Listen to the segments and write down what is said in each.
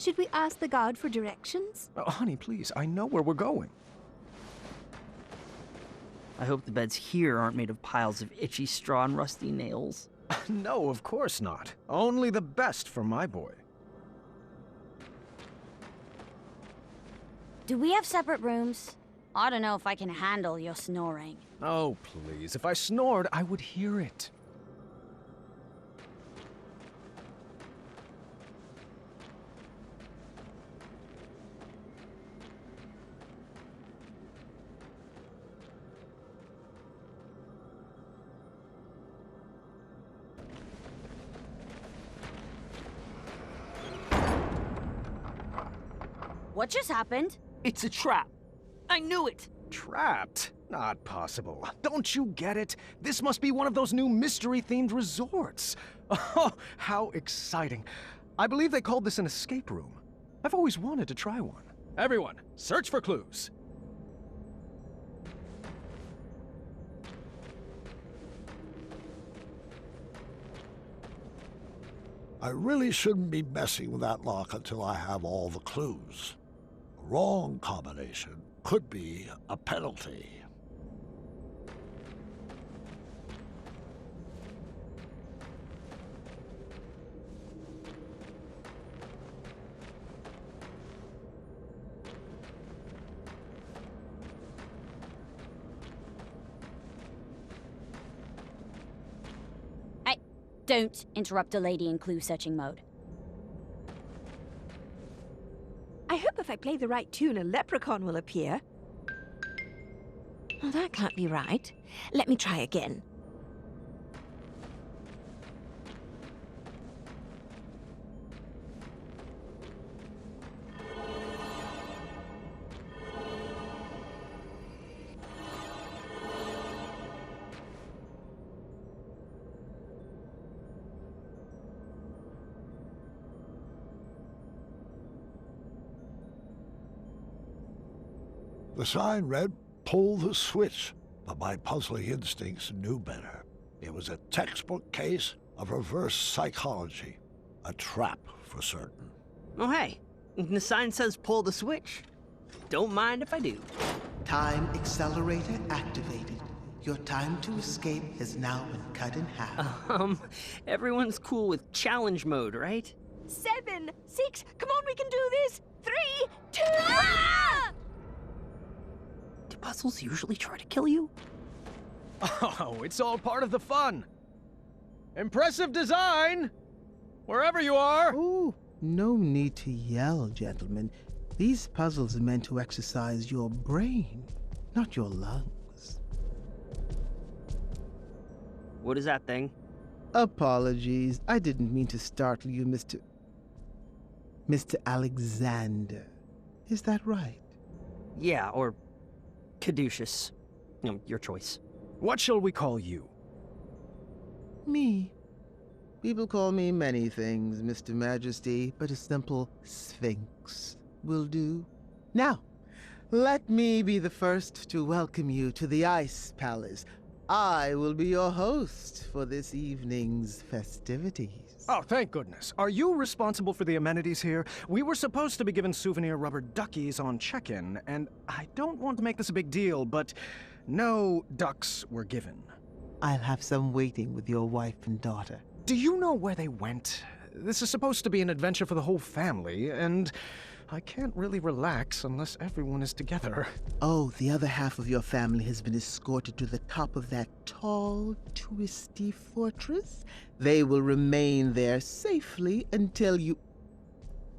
Should we ask the guard for directions? Oh, honey, please, I know where we're going. I hope the beds here aren't made of piles of itchy straw and rusty nails. No, of course not. Only the best for my boy. Do we have separate rooms? I don't know if I can handle your snoring. Oh, please. If I snored, I would hear it. What just happened? It's a trap. I knew it. Trapped? Not possible. Don't you get it? This must be one of those new mystery-themed resorts. Oh, how exciting. I believe they called this an escape room. I've always wanted to try one. Everyone, search for clues. I really shouldn't be messing with that lock until I have all the clues. A wrong combination could be a penalty. Don't interrupt a lady in clue-searching mode. I hope if I play the right tune, a leprechaun will appear. Well, that can't be right. Let me try again. The sign read, "Pull the switch," but my puzzling instincts knew better. It was a textbook case of reverse psychology. A trap, for certain. Oh, hey. The sign says pull the switch. Don't mind if I do. Time accelerator activated. Your time to escape has now been cut in half. Everyone's cool with challenge mode, right? 7, 6, come on, we can do this! 3, 2, Do puzzles usually try to kill you? Oh, it's all part of the fun. Impressive design! Wherever you are! Oh, no need to yell, gentlemen. These puzzles are meant to exercise your brain, not your lungs. What is that thing? Apologies. I didn't mean to startle you, Mr. Alexander. Is that right? Yeah, or Caduceus. Your choice. What shall we call you? Me. People call me many things, Mr. Majesty, but a simple Sphinx will do. Now, let me be the first to welcome you to the Ice Palace. I will be your host for this evening's festivities. Oh, thank goodness. Are you responsible for the amenities here? We were supposed to be given souvenir rubber duckies on check-in, and I don't want to make this a big deal, but no ducks were given. I'll have some waiting with your wife and daughter. Do you know where they went? This is supposed to be an adventure for the whole family, and I can't really relax unless everyone is together. Oh, the other half of your family has been escorted to the top of that tall, twisty fortress. They will remain there safely until you...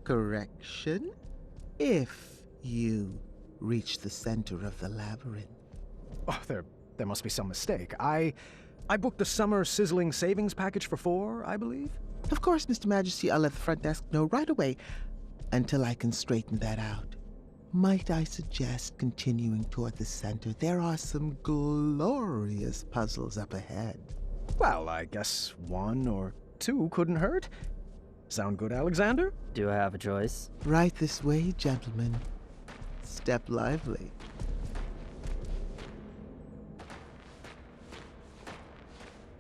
Correction? If you reach the center of the labyrinth. Oh, there must be some mistake. I booked the summer sizzling savings package for 4, I believe. Of course, Mr. Majesty, I'll let the front desk know right away. Until I can straighten that out, might I suggest continuing toward the center? There are some glorious puzzles up ahead. Well, I guess 1 or 2 couldn't hurt. Sound good, Alexander? Do I have a choice? Right this way, gentlemen. Step lively.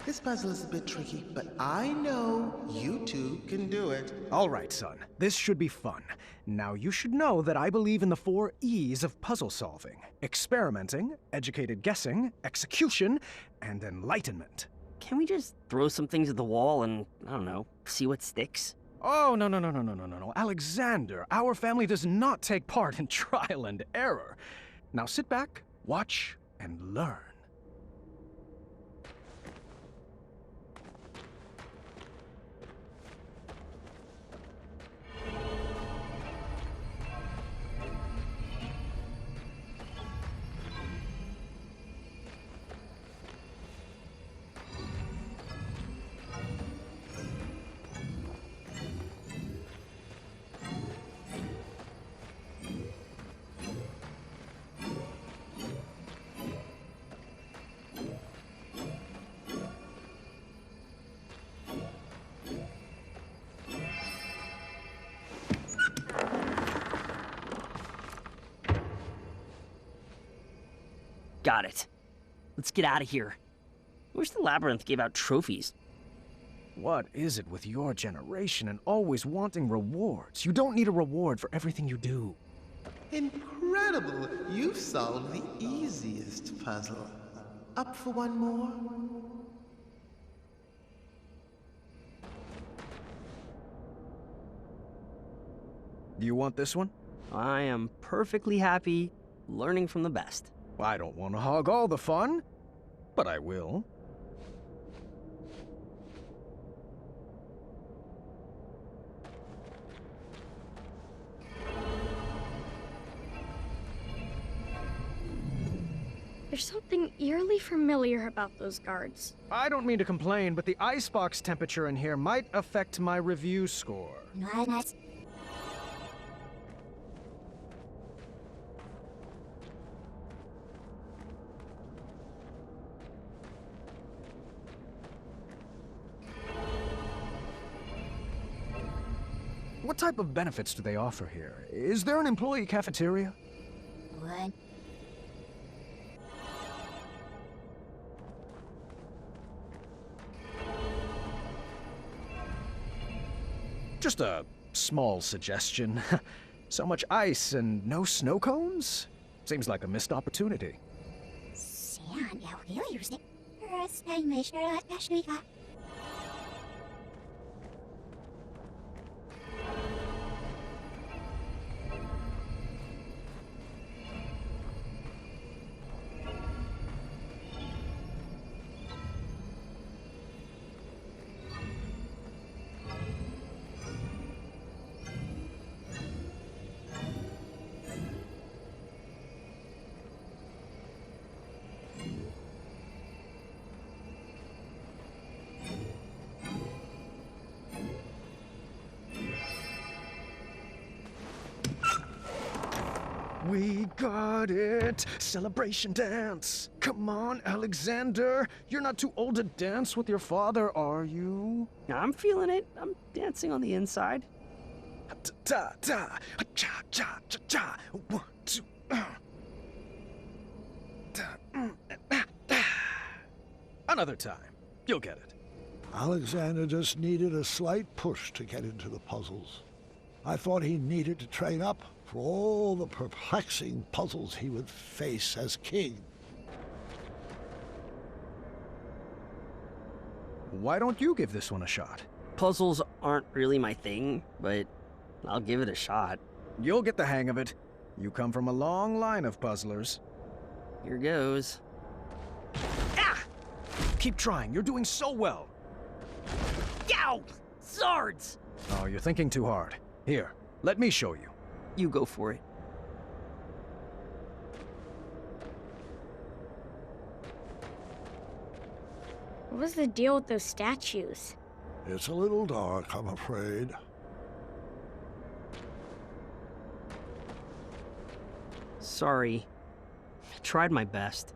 This puzzle is a bit tricky, but I know you two can do it. All right, son. This should be fun. Now, you should know that I believe in the 4 E's of puzzle solving. Experimenting, educated guessing, execution, and enlightenment. Can we just throw some things at the wall and, I don't know, see what sticks? Oh, no. Alexander, our family does not take part in trial and error. Now sit back, watch, and learn. Got it. Let's get out of here. I wish the Labyrinth gave out trophies. What is it with your generation and always wanting rewards? You don't need a reward for everything you do. Incredible! You've solved the easiest puzzle. Up for one more? Do you want this one? I am perfectly happy learning from the best. I don't want to hog all the fun, but I will. There's something eerily familiar about those guards. I don't mean to complain, but the icebox temperature in here might affect my review score. What type of benefits do they offer here? Is there an employee cafeteria? What? Just a small suggestion. So much ice and no snow cones? Seems like a missed opportunity. We got it! Celebration dance! Come on, Alexander! You're not too old to dance with your father, are you? I'm feeling it. I'm dancing on the inside. Ta-ta-ta! Cha-cha-cha-cha! 1, 2... Another time. You'll get it. Alexander just needed a slight push to get into the puzzles. I thought he needed to train up for all the perplexing puzzles he would face as king. Why don't you give this one a shot? Puzzles aren't really my thing, but I'll give it a shot. You'll get the hang of it. You come from a long line of puzzlers. Here goes. Ah! Keep trying. You're doing so well. Yow! Swords! Oh, you're thinking too hard. Here, let me show you. You go for it. What was the deal with those statues? It's a little dark, I'm afraid. Sorry. I tried my best.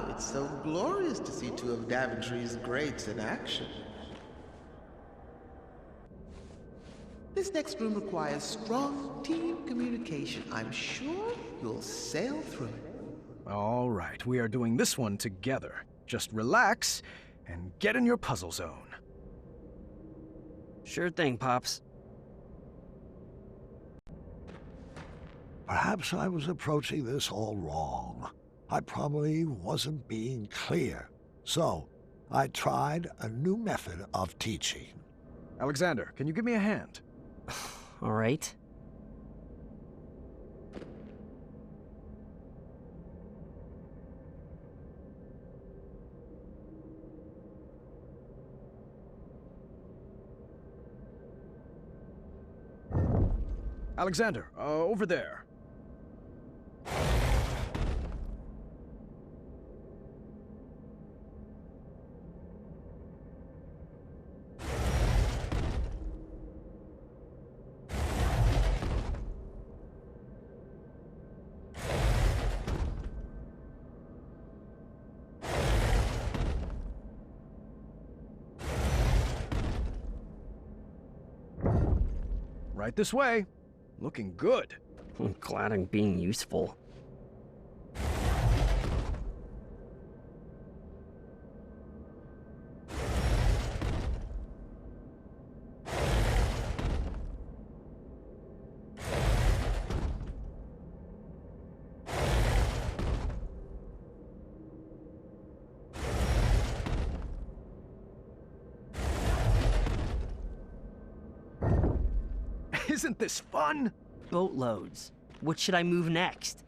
it's so glorious to see two of Daventry's greats in action. This next room requires strong team communication. I'm sure you'll sail through it. All right, we are doing this one together. Just relax and get in your puzzle zone. Sure thing, Pops. Perhaps I was approaching this all wrong. I probably wasn't being clear. So, I tried a new method of teaching. Alexander, can you give me a hand? All right. Alexander, over there. Right this way. Looking good. I'm glad I'm being useful. Isn't this fun? Boatloads. What should I move next?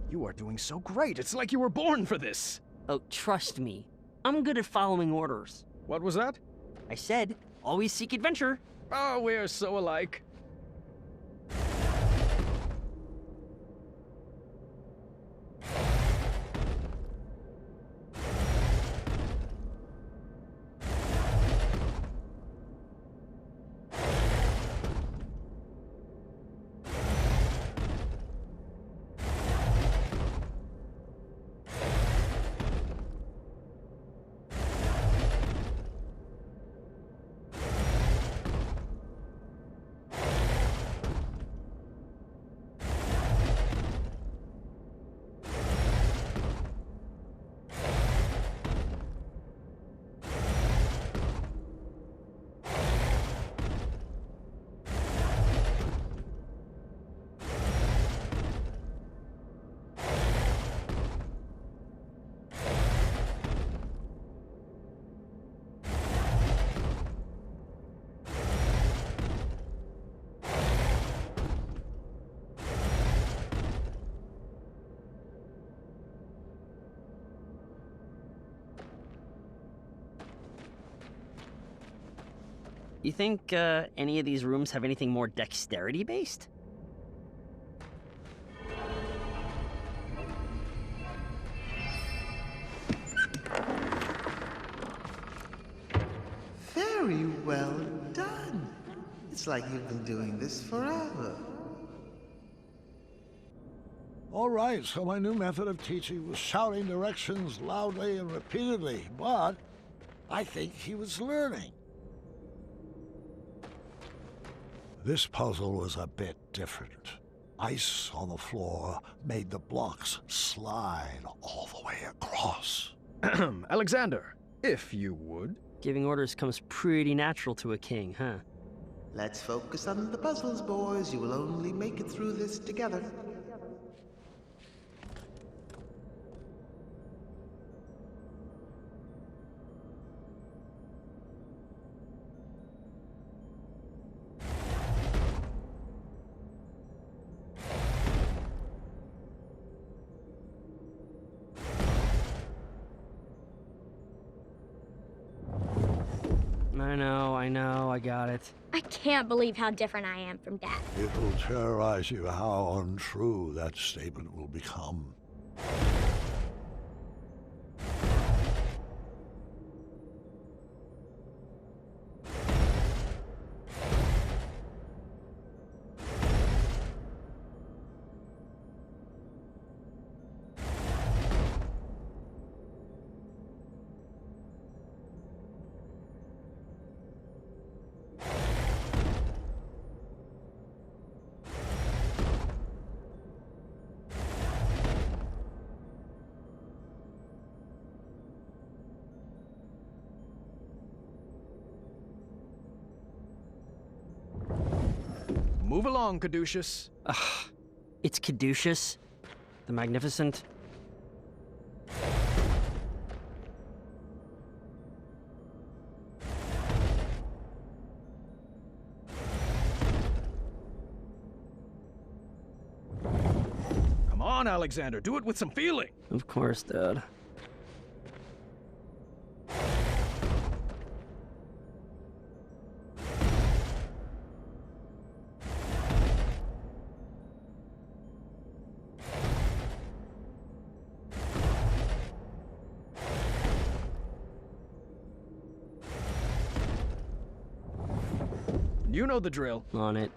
You are doing so great. It's like you were born for this. Oh, trust me. I'm good at following orders. What was that? I said, always seek adventure. Oh, we're so alike. You think any of these rooms have anything more dexterity-based? Very well done. It's like you've been doing this forever. All right, so my new method of teaching was shouting directions loudly and repeatedly, but I think he was learning. This puzzle was a bit different. Ice on the floor made the blocks slide all the way across. Alexander, if you would. Giving orders comes pretty natural to a king, huh? Let's focus on the puzzles, boys. You will only make it through this together. I know, I got it. I can't believe how different I am from Dad. It will terrorize you how untrue that statement will become. Move along, Caduceus. Ugh. It's Caduceus, the Magnificent. Come on, Alexander, do it with some feeling. Of course, Dad. You know the drill. On it.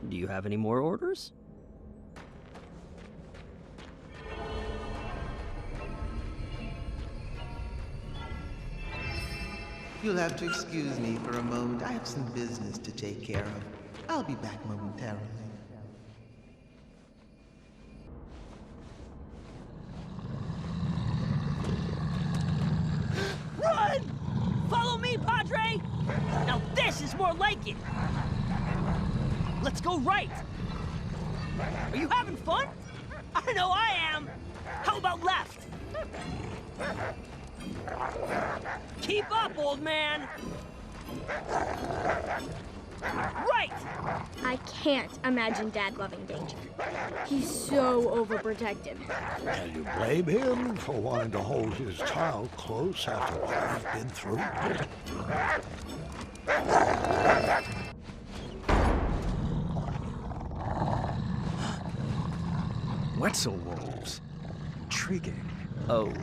Do you have any more orders? You'll have to excuse me for a moment. I have some business to take care of. I'll be back momentarily. Run! Follow me, Padre! Now this is more like it! Let's go right! Are you having fun? I know I am! How about left? Keep up, old man! Right! I can't imagine Dad loving danger. He's so overprotective. Can you blame him for wanting to hold his child close after what we've been through? Wetzel wolves. Intriguing. Oh,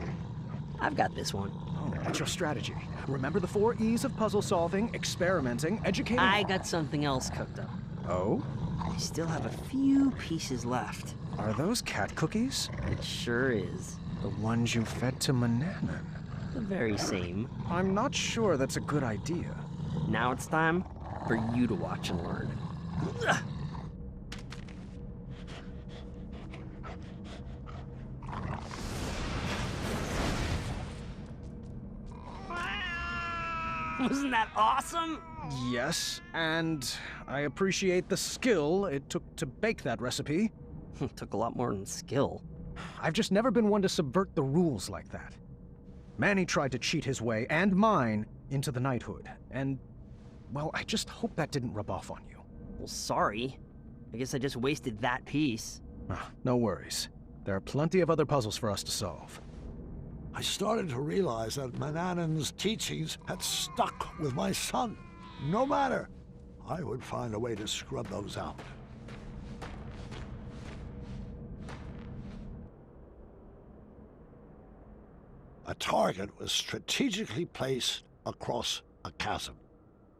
I've got this one. Oh, what's your strategy? Remember the 4 E's of puzzle solving, experimenting, educating... I got something else cooked up. Oh? I still have a few pieces left. Are those cat cookies? It sure is. The ones you fed to Mananan? The very same. I'm not sure that's a good idea. Now it's time for you to watch and learn. Wasn't that awesome? Yes, and I appreciate the skill it took to bake that recipe. Took a lot more than skill. I've just never been one to subvert the rules like that. Manny tried to cheat his way, and mine, into the knighthood, and, well, I just hope that didn't rub off on you. Well, sorry. I guess I just wasted that piece. No worries. There are plenty of other puzzles for us to solve. I started to realize that Mananan's teachings had stuck with my son. No matter. I would find a way to scrub those out. A target was strategically placed across a chasm.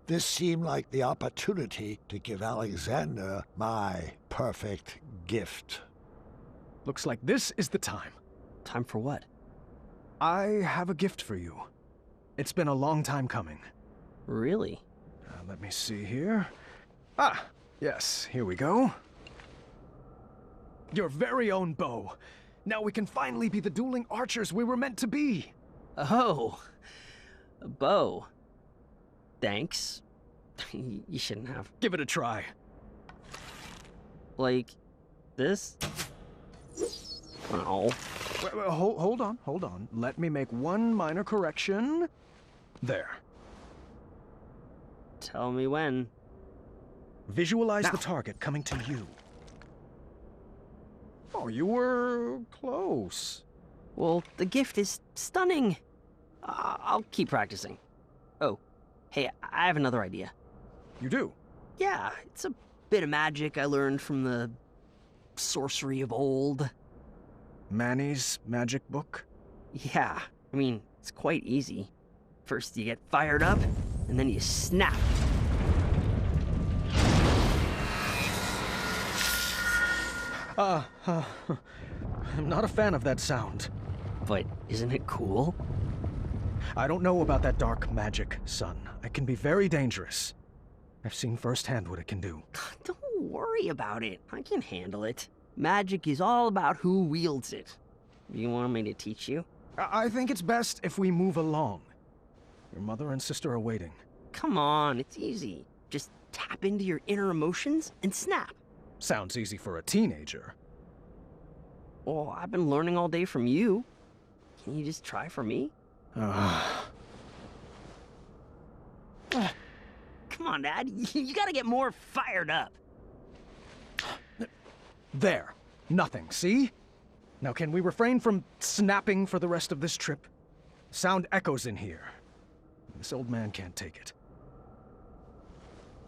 This seemed like the opportunity to give Alexander my perfect gift. Looks like this is the time. Time for what? I have a gift for you. It's been a long time coming. Really? Let me see here. Ah, yes, here we go. Your very own bow. Now we can finally be the dueling archers we were meant to be. Oh, a bow. Thanks. You shouldn't have. Give it a try. Like, this? Oh. Wait, hold on. Let me make one minor correction. There. Tell me when. Visualize Now. the target coming to you. Oh, you were close. Well, the gift is stunning. I'll keep practicing. Oh, hey, I have another idea. You do? Yeah, it's a bit of magic I learned from the sorcery of old. Manny's magic book? Yeah, I mean, it's quite easy. First you get fired up, and then you snap. I'm not a fan of that sound. But isn't it cool? I don't know about that dark magic, son. It can be very dangerous. I've seen firsthand what it can do. Don't worry about it. I can handle it. Magic is all about who wields it. You want me to teach you? I think it's best if we move along. Your mother and sister are waiting. Come on, it's easy. Just tap into your inner emotions and snap. Sounds easy for a teenager. Well, I've been learning all day from you. Can you just try for me? Come on, Dad. You gotta get more fired up. There. Nothing, see? Now can we refrain from snapping for the rest of this trip? Sound echoes in here. This old man can't take it.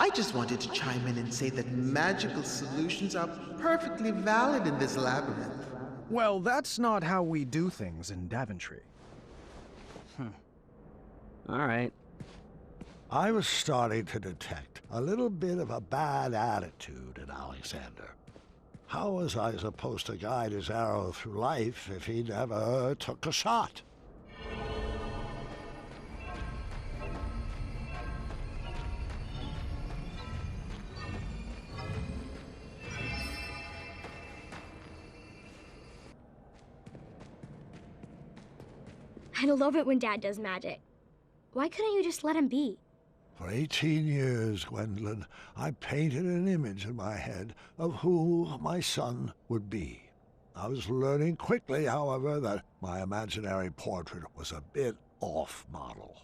I just wanted to chime in and say that magical solutions are perfectly valid in this labyrinth. Well, that's not how we do things in Daventry. All right. I was starting to detect a little bit of a bad attitude in Alexander. How was I supposed to guide his arrow through life if he never took a shot? I love it when Dad does magic. Why couldn't you just let him be? For 18 years, Gwendolyn, I painted an image in my head of who my son would be. I was learning quickly, however, that my imaginary portrait was a bit off model.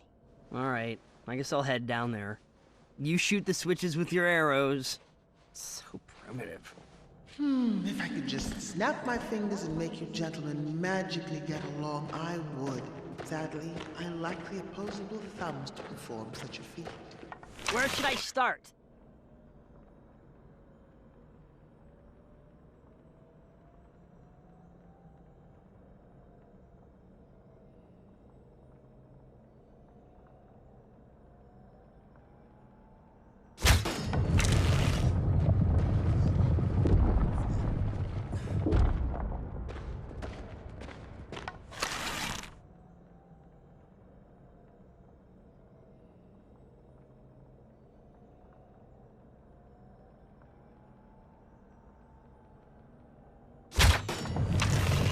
All right. I guess I'll head down there. You shoot the switches with your arrows. So primitive. If I could just snap my fingers and make you gentlemen magically get along, I would. Sadly, I lack the opposable thumbs to perform such a feat. Where should I start?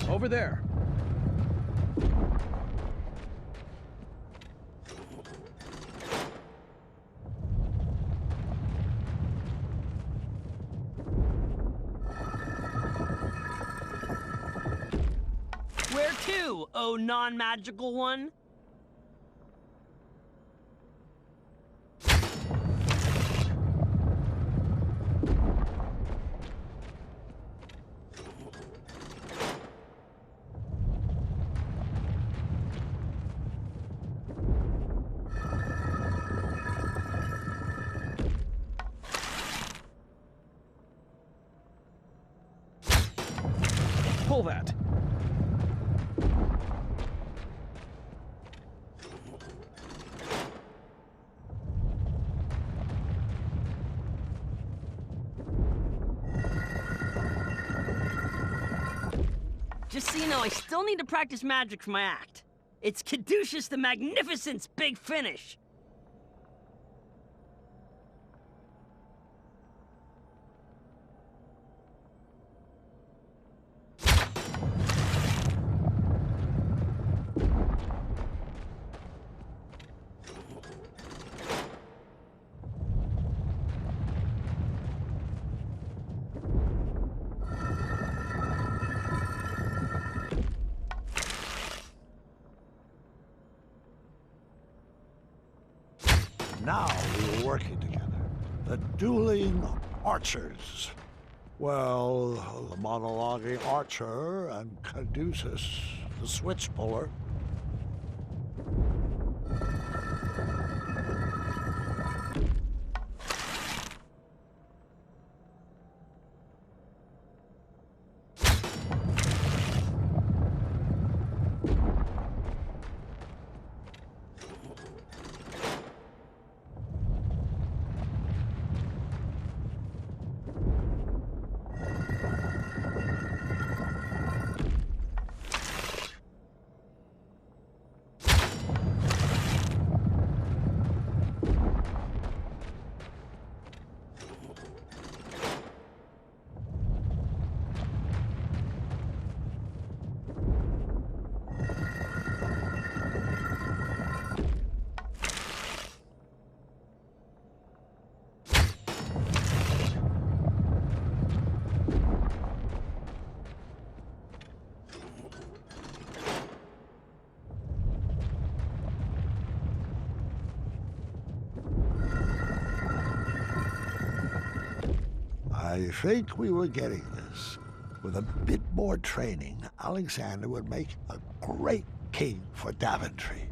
Over there. Where to, oh non-magical one? pull that. Just so you know, I still need to practice magic for my act. It's Caduceus the Magnificent's big finish. Now we were working together. The dueling archers. Well, the monologuing archer and Caduceus, the switch puller. I think we were getting this. With a bit more training, Alexander would make a great king for Daventry.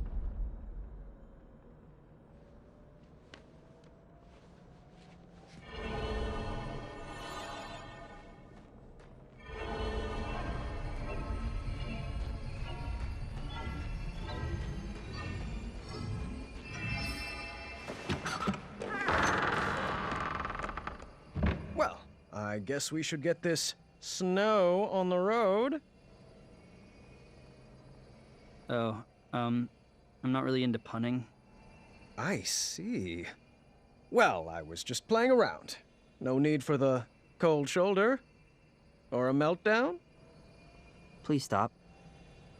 Well, I guess we should get this snow on the road. Oh, I'm not really into punning. I see. Well, I was just playing around. No need for the cold shoulder. Or a meltdown? Please stop.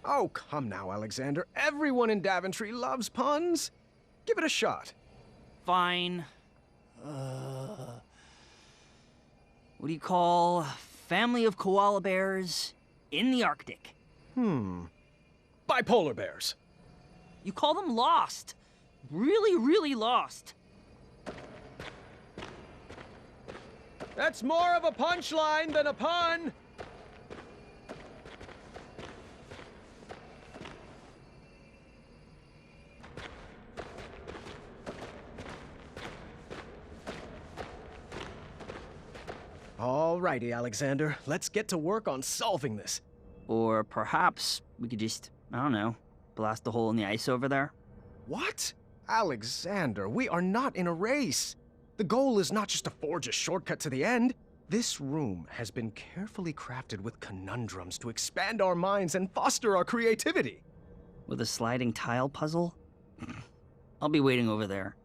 Oh, come now, Alexander. Everyone in Daventry loves puns. Give it a shot. Fine. What do you call family of koala bears in the Arctic? Bipolar bears. You call them lost. Really, really lost. That's more of a punchline than a pun. Alrighty, Alexander. Let's get to work on solving this. Or perhaps we could just, I don't know, blast a hole in the ice over there. What? Alexander, we are not in a race. The goal is not just to forge a shortcut to the end. This room has been carefully crafted with conundrums to expand our minds and foster our creativity. With a sliding tile puzzle? I'll be waiting over there.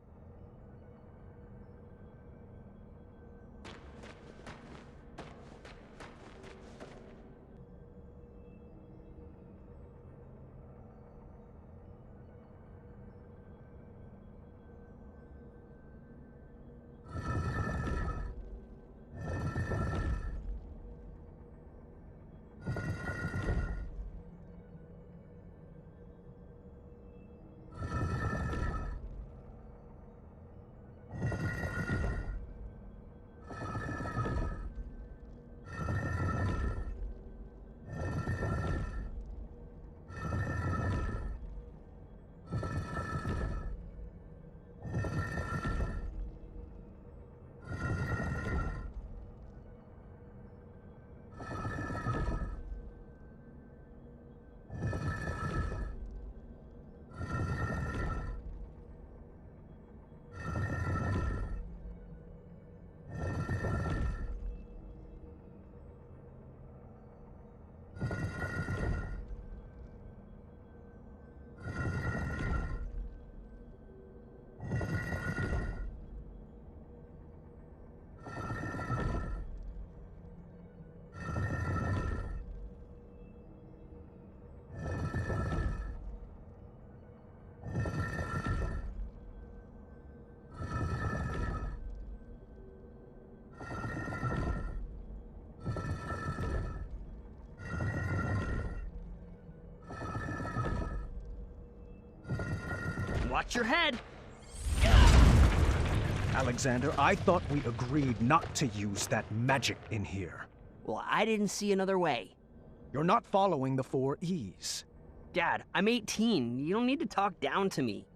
Watch your head. Alexander, I thought we agreed not to use that magic in here. Well, I didn't see another way. You're not following the 4 E's. Dad, I'm 18. You don't need to talk down to me.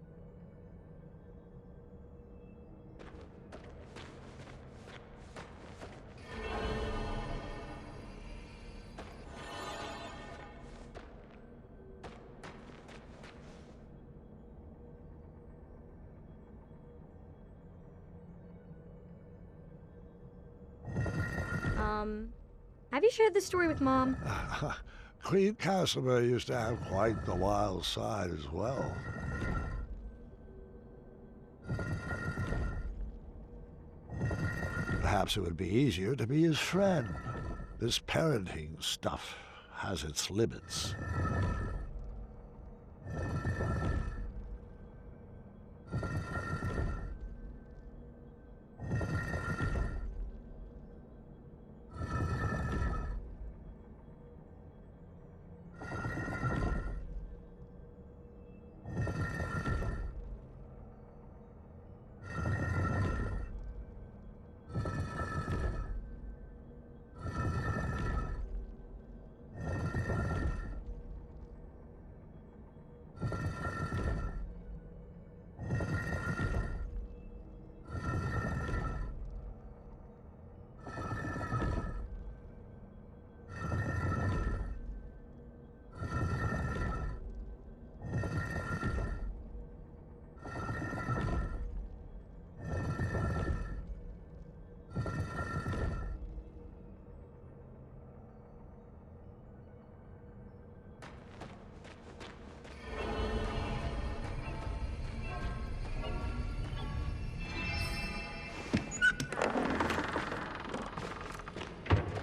Have you shared this story with Mom? Queen Casimir used to have quite the wild side as well. Perhaps it would be easier to be his friend. This parenting stuff has its limits.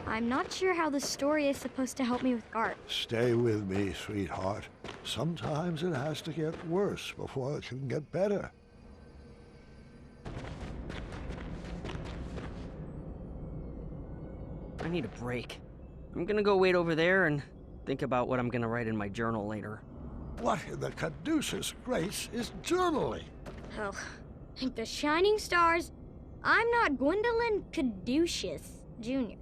I'm not sure how the story is supposed to help me with Gart. Stay with me, sweetheart. Sometimes it has to get worse before it can get better. I need a break. I'm gonna go wait over there and think about what I'm gonna write in my journal later. What in the caduceus grace is journaling? Oh, like the shining stars. I'm not Gwendolyn Caduceus Jr.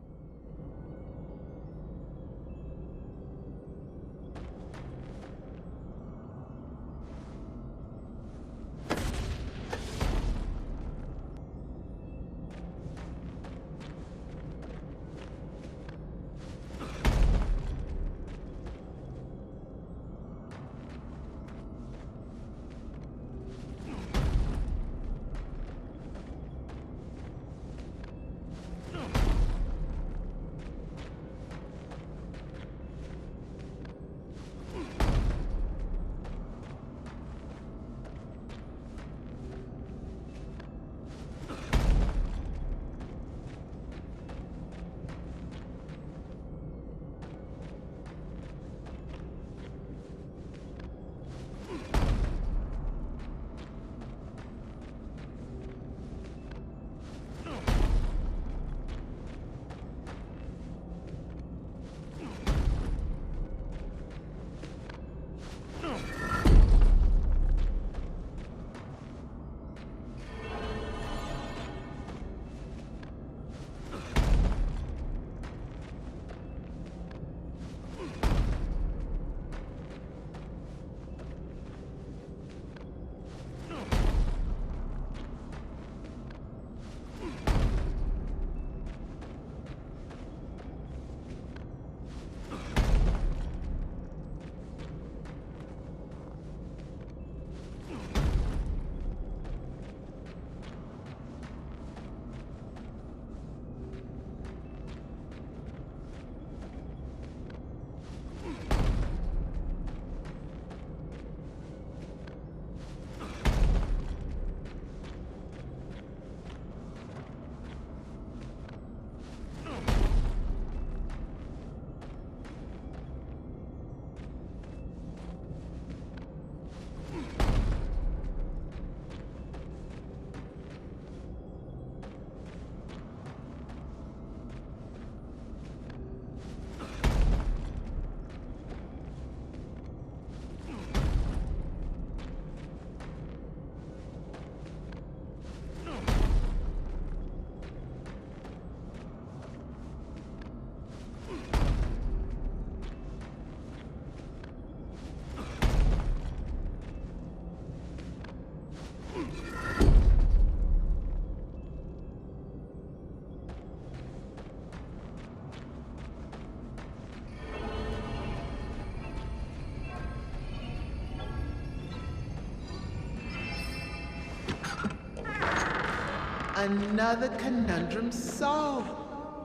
Another conundrum solved.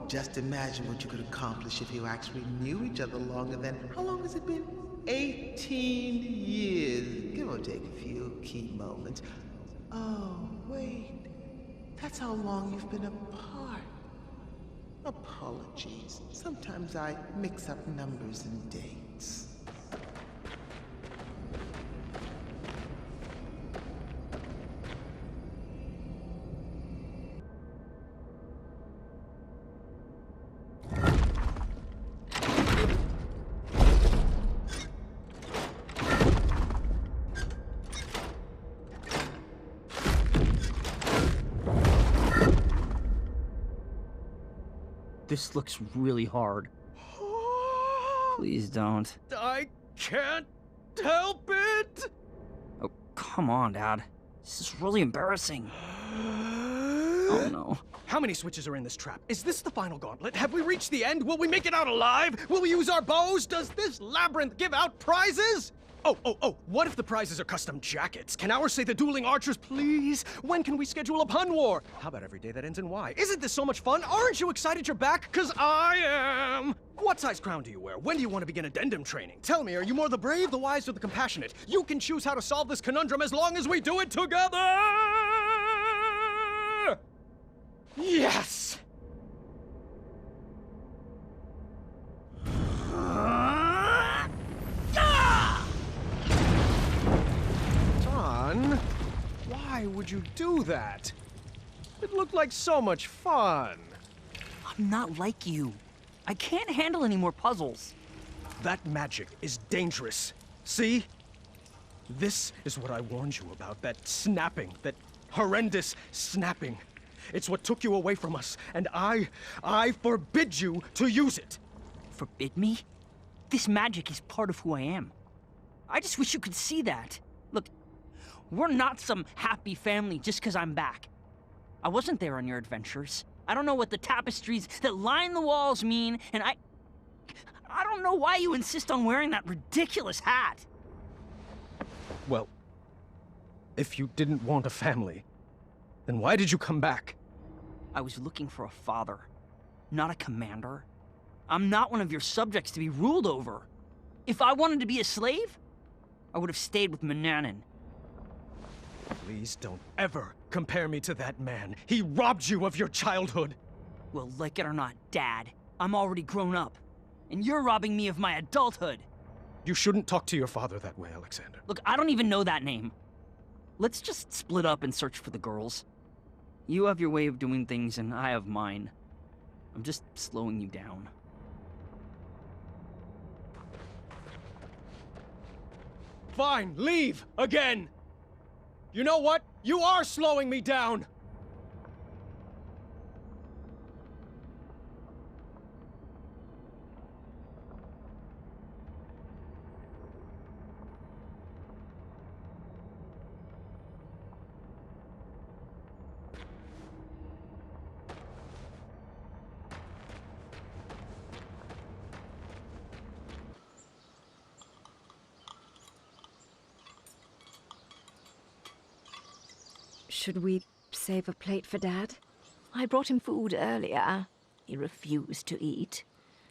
Just imagine what you could accomplish if you actually knew each other longer than, how long has it been? 18 years, give or take a few key moments. Oh, wait. That's how long you've been apart. Apologies. Sometimes I mix up numbers and dates. This looks really hard. Please don't. I can't help it! Oh, come on, Dad. This is really embarrassing. Oh, no. How many switches are in this trap? Is this the final gauntlet? Have we reached the end? Will we make it out alive? Will we use our bows? Does this labyrinth give out prizes? Oh, what if the prizes are custom jackets? Can ours say the dueling archers, please? When can we schedule a pun war? How about every day that ends in Y? Isn't this so much fun? Aren't you excited you're back? 'Cause I am! What size crown do you wear? When do you want to begin addendum training? Tell me, are you more the brave, the wise, or the compassionate? You can choose how to solve this conundrum as long as we do it together! Yes! Why would you do that? It looked like so much fun. I'm not like you. I can't handle any more puzzles. That magic is dangerous. See? This is what I warned you about, that snapping, that horrendous snapping. It's what took you away from us, and I forbid you to use it. Forbid me? This magic is part of who I am. I just wish you could see that. Look, we're not some happy family just because I'm back. I wasn't there on your adventures. I don't know what the tapestries that line the walls mean, and I don't know why you insist on wearing that ridiculous hat. Well, if you didn't want a family, then why did you come back? I was looking for a father, not a commander. I'm not one of your subjects to be ruled over. If I wanted to be a slave, I would have stayed with Mananan. Please don't ever compare me to that man. He robbed you of your childhood. Well, like it or not, Dad, I'm already grown up. And you're robbing me of my adulthood. You shouldn't talk to your father that way, Alexander. Look, I don't even know that name. Let's just split up and search for the girls. You have your way of doing things, and I have mine. I'm just slowing you down. Fine, leave again. You know what? You are slowing me down. Should we save a plate for Dad? I brought him food earlier. He refused to eat.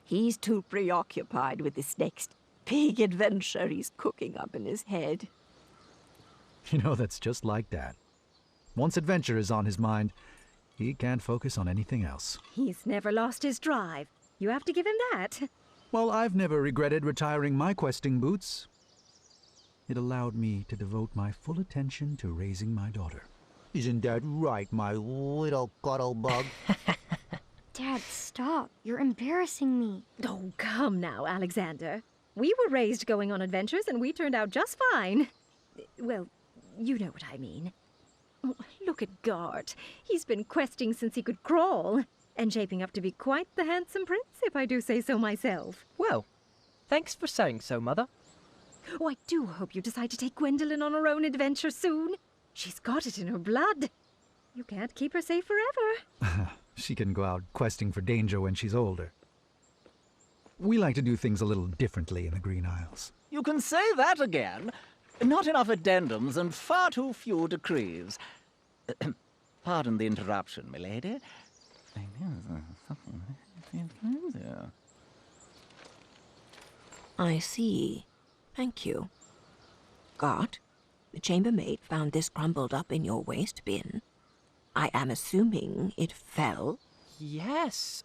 He's too preoccupied with this next big adventure he's cooking up in his head. You know, that's just like Dad. Once adventure is on his mind, he can't focus on anything else. He's never lost his drive. You have to give him that. Well, I've never regretted retiring my questing boots. It allowed me to devote my full attention to raising my daughter. Isn't that right, my little cuddle bug? Dad, stop. You're embarrassing me. Oh, come now, Alexander. We were raised going on adventures, and we turned out just fine. Well, you know what I mean. Oh, look at Gart. He's been questing since he could crawl, and shaping up to be quite the handsome prince, if I do say so myself. Well, thanks for saying so, Mother. Oh, I do hope you decide to take Gwendolyn on her own adventure soon. She's got it in her blood. You can't keep her safe forever. She can go out questing for danger when she's older. We like to do things a little differently in the Green Isles. You can say that again. Not enough addendums and far too few decrees. Pardon the interruption, milady. I see. Thank you. Gart, the chambermaid found this crumbled up in your waste bin. I am assuming it fell? Yes.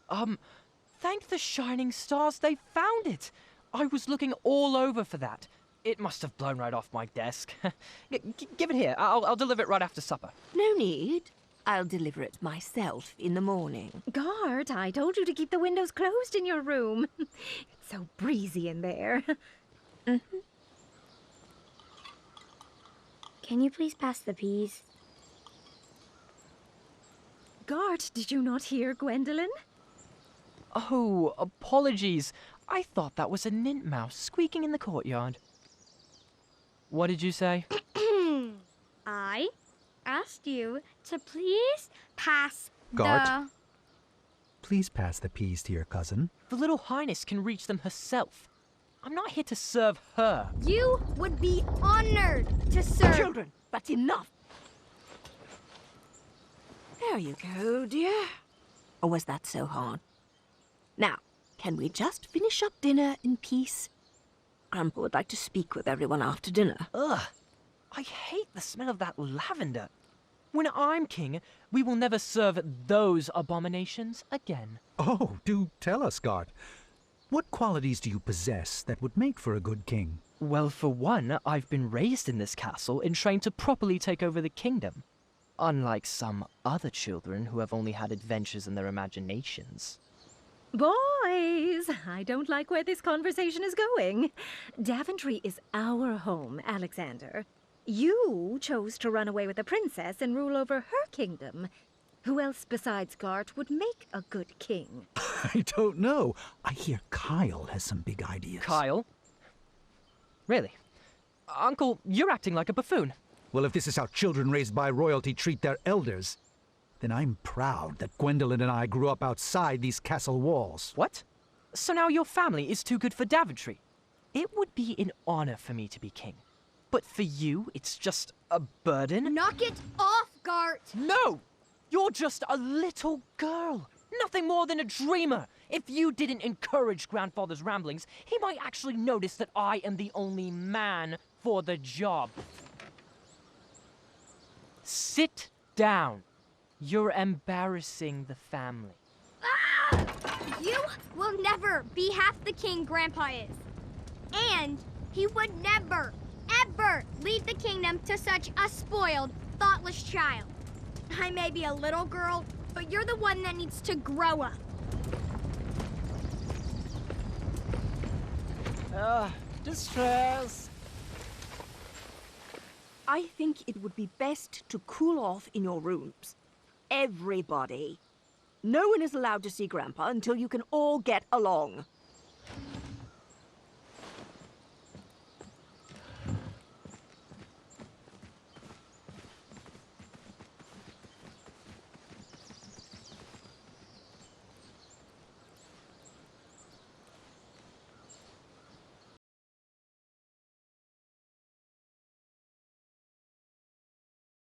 Thank the shining stars they found it. I was looking all over for that. It must have blown right off my desk. Give it here. I'll deliver it right after supper. No need. I'll deliver it myself in the morning. Gart, I told you to keep the windows closed in your room. It's so breezy in there. Mm-hmm. Can you please pass the peas? Gart, did you not hear Gwendolyn? Oh, apologies. I thought that was a nint mouse squeaking in the courtyard. What did you say? I asked you to please pass Gart? Please pass the peas to your cousin. The little highness can reach them herself. I'm not here to serve her. You would be honored to serve. Children, that's enough. There you go, dear. Or was that so hard? Now, can we just finish up dinner in peace? Grandpa would like to speak with everyone after dinner. Ugh, I hate the smell of that lavender. When I'm king, we will never serve those abominations again. Oh, do tell us, Gart. What qualities do you possess that would make for a good king? Well, for one, I've been raised in this castle and trained to properly take over the kingdom. Unlike some other children who have only had adventures in their imaginations. Boys, I don't like where this conversation is going. Daventry is our home, Alexander. You chose to run away with the princess and rule over her kingdom. Who else besides Gart would make a good king? I don't know. I hear Kyle has some big ideas. Kyle? Really? Uncle, you're acting like a buffoon. Well, if this is how children raised by royalty treat their elders, then I'm proud that Gwendolyn and I grew up outside these castle walls. What? So now your family is too good for Daventry? It would be an honor for me to be king. But for you, it's just a burden? Knock it off, Gart! No! You're just a little girl. Nothing more than a dreamer. If you didn't encourage Grandfather's ramblings, he might actually notice that I am the only man for the job. Sit down. You're embarrassing the family. Ah! You will never be half the king Grandpa is. And he would never, ever leave the kingdom to such a spoiled, thoughtless child. I may be a little girl, but you're the one that needs to grow up. Distress. I think it would be best to cool off in your rooms. Everybody. No one is allowed to see Grandpa until you can all get along.